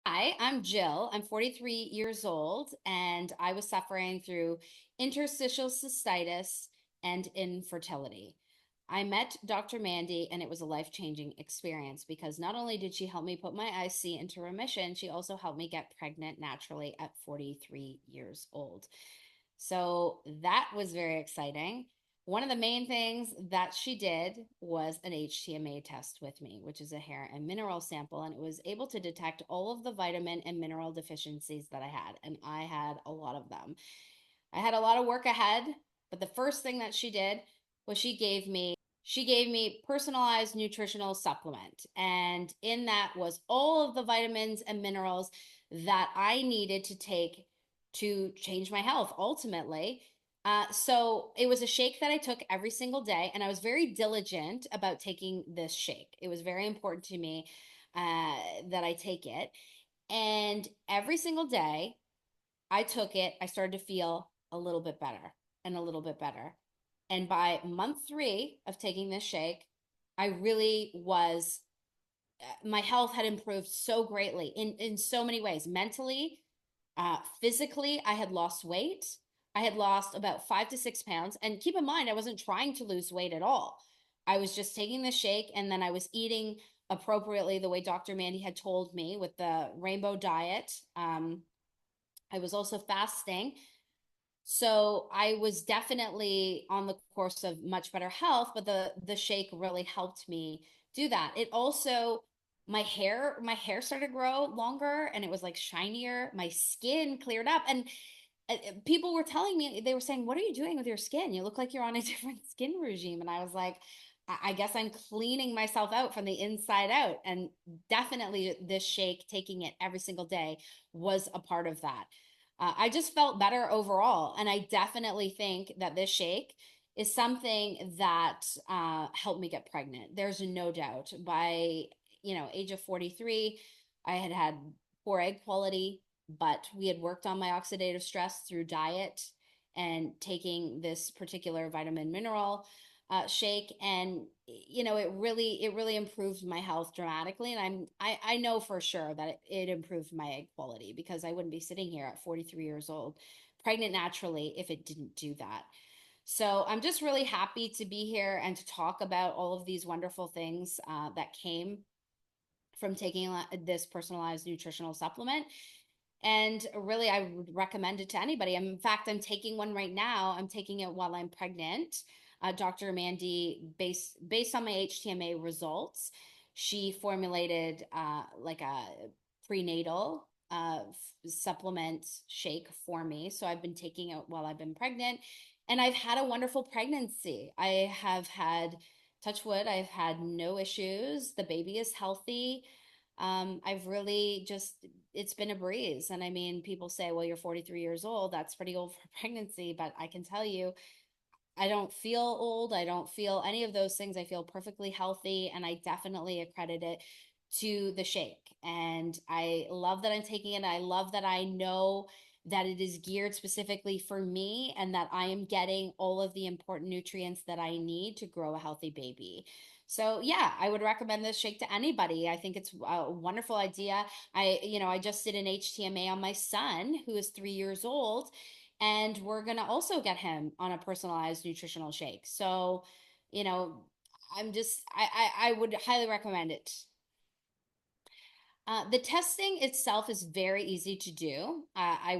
Hi, I'm Jill. I'm 43 years old and I was suffering through interstitial cystitis and infertility. I met Dr. Mandy and it was a life-changing experience because not only did she help me put my IC into remission, she also helped me get pregnant naturally at 43 years old. So that was very exciting. One of the main things that she did was an HTMA test with me, which is a hair and mineral sample, and it was able to detect all of the vitamin and mineral deficiencies that I had, and I had a lot of them. I had a lot of work ahead, but the first thing that she did was she gave me personalized nutritional supplement, and in that was all of the vitamins and minerals that I needed to take to change my health ultimately. So it was a shake that I took every single day, and I was very diligent about taking this shake. It was very important to me that I take it. And every single day I took it, I started to feel a little bit better and a little bit better. And by month 3 of taking this shake, I really was, my health had improved so greatly in so many ways. Mentally, physically, I had lost weight. I had lost about 5 to 6 pounds. And keep in mind, I wasn't trying to lose weight at all. I was just taking the shake and then I was eating appropriately the way Dr. Mandy had told me with the rainbow diet. I was also fasting. So I was definitely on the course of much better health, but the shake really helped me do that. It also my hair started to grow longer and it was like shinier. My skin cleared up and people were telling me, they were saying, "What are you doing with your skin? You look like you're on a different skin regime." And I was like, I guess I'm cleaning myself out from the inside out. And definitely this shake, taking it every single day, was a part of that. I just felt better overall. And I definitely think that this shake is something that helped me get pregnant. There's no doubt. By, age of 43, I had had poor egg quality, but we had worked on my oxidative stress through diet and taking this particular vitamin mineral shake, and it really improved my health dramatically. And I know for sure that it improved my egg quality, because I wouldn't be sitting here at 43 years old pregnant naturally if it didn't do that. So I'm just really happy to be here and to talk about all of these wonderful things that came from taking this personalized nutritional supplement. And really, I would recommend it to anybody. In fact, I'm taking one right now. I'm taking it while I'm pregnant. Dr. Mandy, based on my HTMA results, she formulated like a prenatal supplement shake for me. So I've been taking it while I've been pregnant, and I've had a wonderful pregnancy. I have had, touch wood, I've had no issues. The baby is healthy. I've really just, it's been a breeze. And I mean, people say, well, you're 43 years old. That's pretty old for pregnancy. But I can tell you, I don't feel old. I don't feel any of those things. I feel perfectly healthy. And I definitely accredit it to the shake. And I love that I'm taking it. I love that I know that it is geared specifically for me and that I am getting all of the important nutrients that I need to grow a healthy baby. So yeah, I would recommend this shake to anybody. I think it's a wonderful idea. I just did an HTMA on my son who is 3 years old, and we're gonna also get him on a personalized nutritional shake. So, you know, I would highly recommend it. The testing itself is very easy to do. I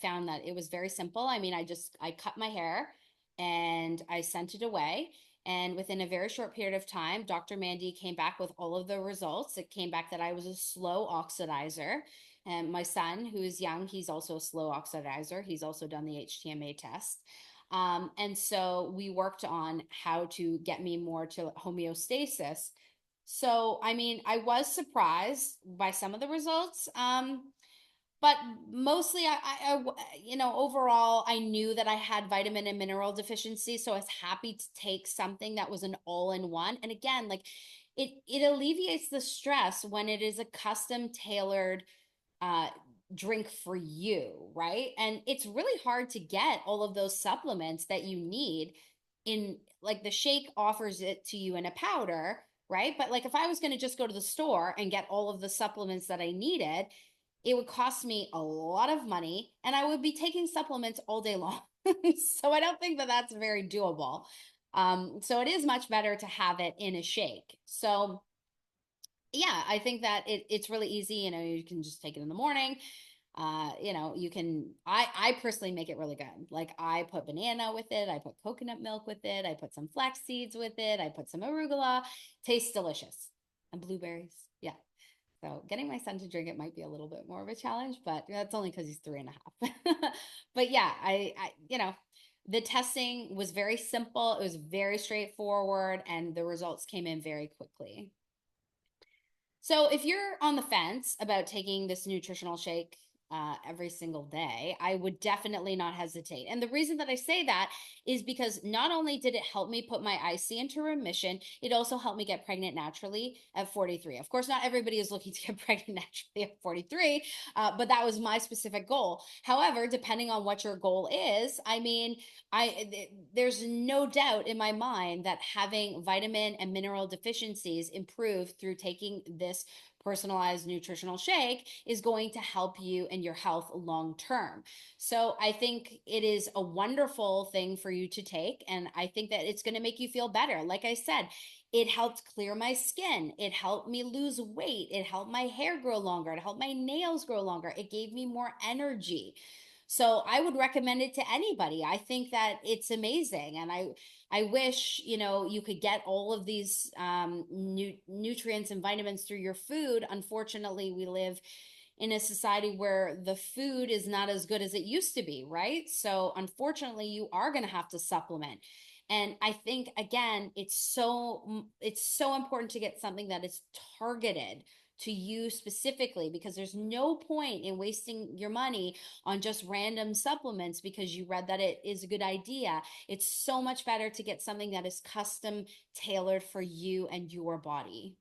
found that it was very simple. I mean, I cut my hair and I sent it away. And within a very short period of time, Dr. Mandy came back with all of the results. It came back that I was a slow oxidizer. And my son, who is young, he's also a slow oxidizer. He's also done the HTMA test. And so we worked on how to get me more to homeostasis. So, I mean, I was surprised by some of the results, but mostly, overall, I knew that I had vitamin and mineral deficiency, so I was happy to take something that was an all-in-one. And again, like it alleviates the stress when it is a custom tailored uh, drink for you, right? And it's really hard to get all of those supplements that you need in, like, the shake offers it to you in a powder, right? But like if I was going to just go to the store and get all of the supplements that I needed, it would cost me a lot of money and I would be taking supplements all day long. So I don't think that that's very doable. So it is much better to have it in a shake. So yeah, I think that it's really easy. You can just take it in the morning. I personally make it really good. Like I put banana with it. I put coconut milk with it. I put some flax seeds with it. I put some arugula. Tastes delicious. And blueberries. Yeah. So getting my son to drink it might be a little bit more of a challenge, but that's only because he's 3.5. But yeah, the testing was very simple. It was very straightforward, and the results came in very quickly. So if you're on the fence about taking this nutritional shake every single day, I would definitely not hesitate. And the reason that I say that is because not only did it help me put my IC into remission, it also helped me get pregnant naturally at 43. Of course, not everybody is looking to get pregnant naturally at 43, but that was my specific goal. However, depending on what your goal is, I mean, there's no doubt in my mind that having vitamin and mineral deficiencies improve through taking this personalized nutritional shake is going to help you in your health long term. So I think it is a wonderful thing for you to take, and I think that it's going to make you feel better. Like I said, it helped clear my skin. It helped me lose weight. It helped my hair grow longer. It helped my nails grow longer. It gave me more energy. So I would recommend it to anybody. I think that it's amazing. And I wish, you could get all of these nutrients and vitamins through your food. Unfortunately, we live in a society where the food is not as good as it used to be, right? So unfortunately, you are going to have to supplement. And I think, again, it's so important to get something that is targeted to you specifically, because there's no point in wasting your money on just random supplements because you read that it is a good idea. It's so much better to get something that is custom tailored for you and your body.